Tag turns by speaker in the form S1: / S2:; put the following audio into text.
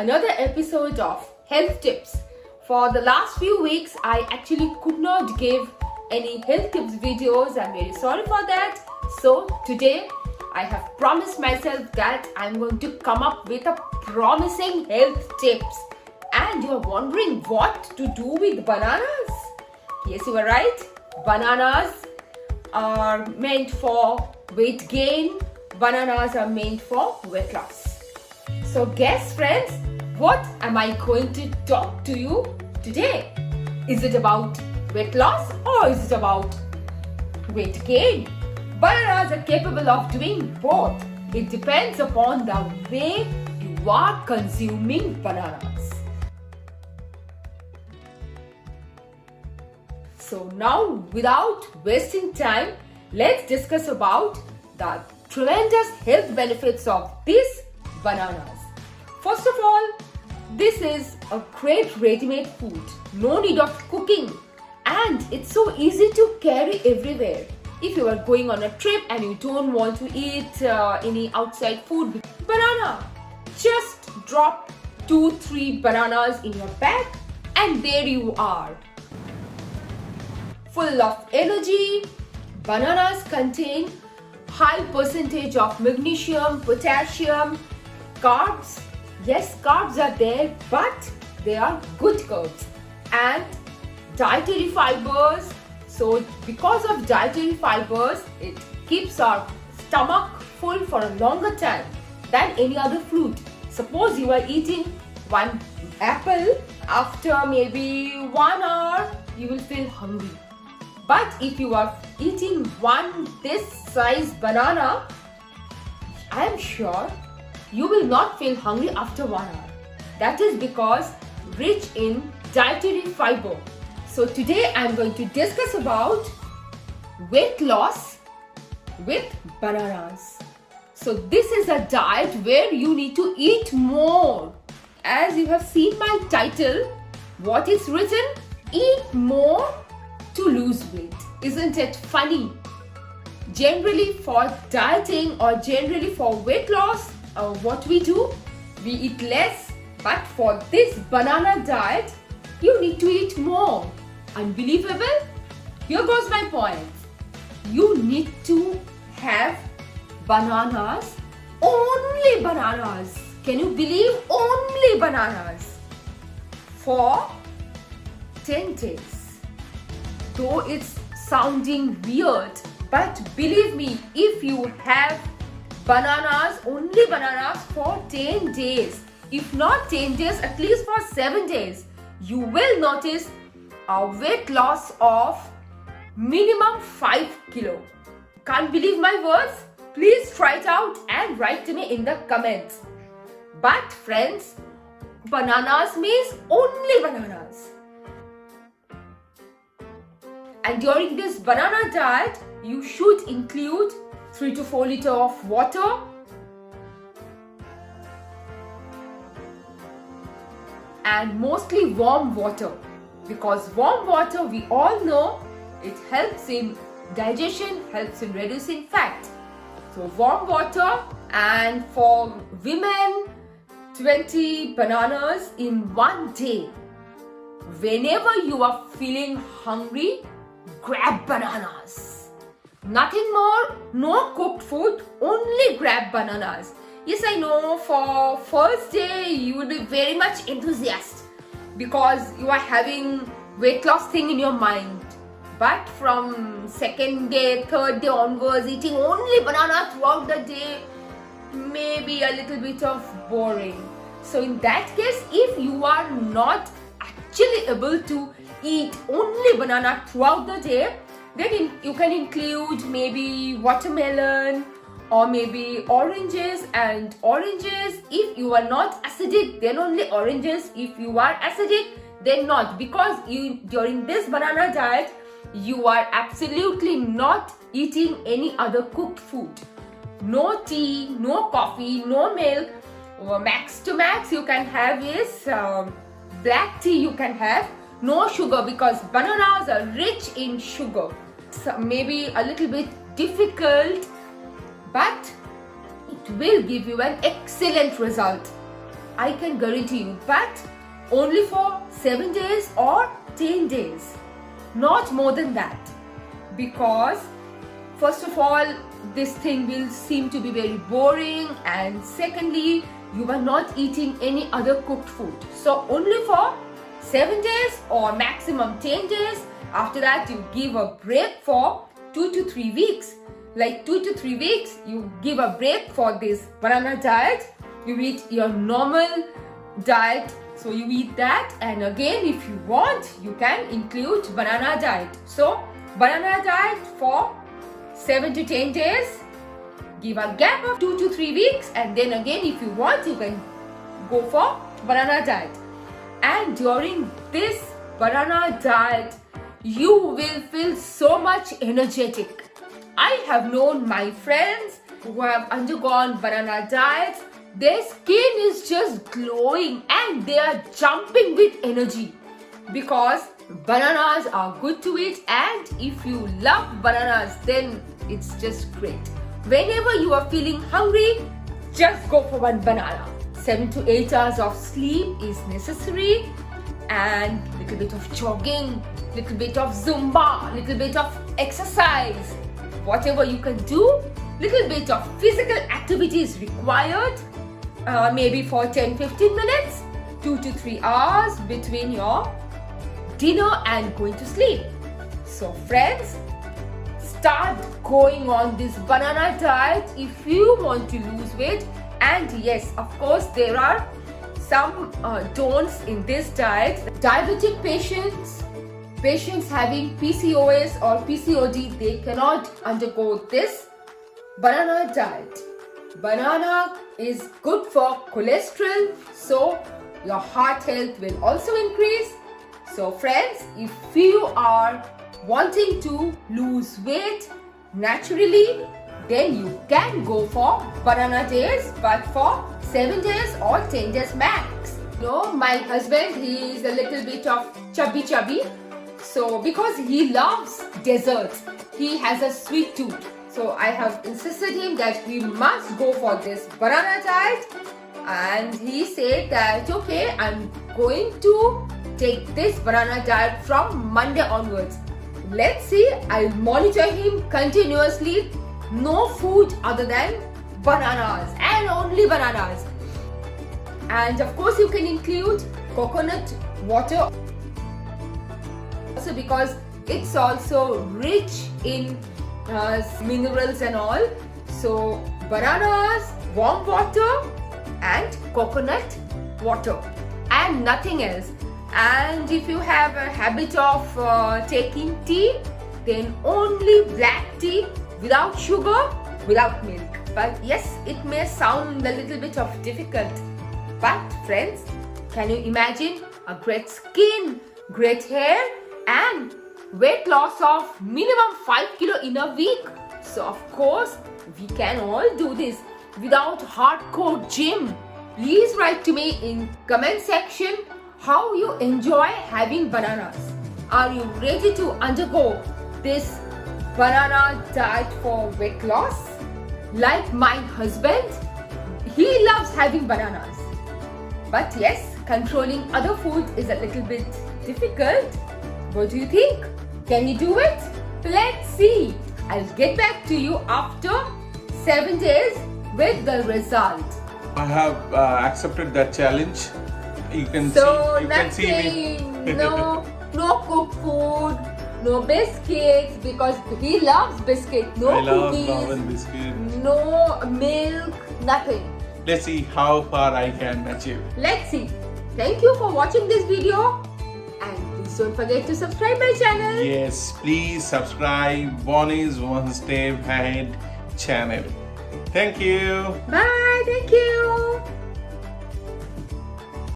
S1: another episode of Health Tips. For the last few weeks, I actually could not give any health tips videos. I'm very sorry for that. So today, I have promised myself that I'm going to come up with a promising health tips. And you're wondering what to do with bananas? Yes, you are right. Bananas are meant for weight gain. Bananas are meant for weight loss. So guess friends, what am I going to talk to you today? Is it about weight loss or is it about weight gain? Bananas are capable of doing both. It depends upon the way you are consuming bananas. So now, without wasting time, let's discuss about the tremendous health benefits of these bananas. First of all, this is a great ready-made food. No need of cooking, and it's so easy to carry everywhere. If you are going on a trip and you don't want to eat any outside food, banana, just drop 2-3 bananas in your bag and there you are. Full of energy, bananas contain high percentage of magnesium, potassium, carbs. Yes, carbs are there, but they are good carbs. And dietary fibers. So because of dietary fibers, it keeps our stomach full for a longer time than any other fruit. Suppose you are eating one apple, after maybe 1 hour, you will feel hungry. But if you are eating one this size banana, I am sure you will not feel hungry after 1 hour. That is because rich in dietary fiber. So today I am going to discuss about weight loss with bananas. So this is a diet where you need to eat more. As you have seen my title, what is written? Eat more to lose weight. Isn't it funny? Generally for dieting or generally for weight loss, what we do? We eat less, but for this banana diet, you need to eat more. Unbelievable? Here goes my point. You need to have bananas, only bananas. Can you believe? Only bananas for 10 days. Though it's sounding weird, but believe me, if you have bananas, only bananas for 10 days, if not 10 days, at least for 7 days, you will notice a weight loss of minimum 5 kilo. Can't believe my words? Please try it out and write to me in the comments. But friends, bananas means only bananas. And during this banana diet, you should include 3 to 4 liters of water, and mostly warm water, because warm water, we all know, it helps in digestion, helps in reducing fat. So warm water, and for women, 20 bananas in 1 day. Whenever you are feeling hungry, grab bananas. Nothing more, no cooked food, only grab bananas. Yes, I know for first day you will be very much enthusiastic because you are having weight loss thing in your mind. But from second day, third day onwards, eating only banana throughout the day may be a little bit of boring. So in that case, if you are not actually able to eat only banana throughout the day, then you can include maybe watermelon or maybe oranges. And oranges, if you are not acidic, then only oranges. If you are acidic, then not, because during this banana diet you are absolutely not eating any other cooked food. No tea, no coffee, no milk. Max to max you can have is black tea you can have. No sugar, because bananas are rich in sugar. So maybe a little bit difficult, but it will give you an excellent result. I can guarantee you, but only for 7 days or 10 days, not more than that. Because first of all, this thing will seem to be very boring, and secondly, you are not eating any other cooked food. So only for 7 days or maximum 10 days. After that, you give a break for 2 to 3 weeks. Like 2 to 3 weeks, you give a break for this banana diet. You eat your normal diet, so you eat that, and again if you want, you can include banana diet. So banana diet for 7 to 10 days, give a gap of 2 to 3 weeks, and then again if you want, you can go for banana diet. And during this banana diet, you will feel so much energetic. I have known my friends who have undergone banana diets. Their skin is just glowing and they are jumping with energy, because bananas are good to eat, and if you love bananas, then it's just great. Whenever you are feeling hungry, just go for one banana. 7 to 8 hours of sleep is necessary, and little bit of jogging, little bit of Zumba, little bit of exercise, whatever you can do. Little bit of physical activity is required, maybe for 10-15 minutes, 2 to 3 hours between your dinner and going to sleep. So friends, start going on this banana diet if you want to lose weight. And yes, of course, there are some don'ts in this diet. Diabetic patients having PCOS or PCOD, they cannot undergo this banana diet. Banana is good for cholesterol, so your heart health will also increase. So friends, if you are wanting to lose weight naturally, then you can go for banana days, but for 7 days or 10 days max. You know, my husband, he is a little bit of chubby. So because he loves desserts, he has a sweet tooth. So I have insisted him that we must go for this banana diet, and he said that okay, I'm going to take this banana diet from Monday onwards. Let's see, I'll monitor him continuously. No food other than bananas and only bananas. And of course you can include coconut water also, because it's also rich in minerals and all. So bananas, warm water and coconut water and nothing else. And if you have a habit of taking tea, then only black tea without sugar, without milk. But yes, it may sound a little bit of difficult, but friends, can you imagine a great skin, great hair and weight loss of minimum 5 kilo in a week? So of course we can all do this without hardcore gym. Please write to me in comment section how you enjoy having bananas. Are you ready to undergo this banana diet for weight loss? Like my husband, he loves having bananas. But yes, controlling other food is a little bit difficult. What do you think? Can you do it? Let's see. I'll get back to you after 7 days with the result.
S2: I have accepted that challenge. You can see me.
S1: no cooked food, no biscuits, because he loves biscuit. No
S2: I love
S1: cookies,
S2: love and biscuit.
S1: no milk, nothing.
S2: Let's see how far I can achieve.
S1: Let's see. Thank you for watching this video, and please don't forget to subscribe my channel.
S2: Yes, please subscribe Bonnie's One Step Ahead channel. Thank you.
S1: Bye. Thank you.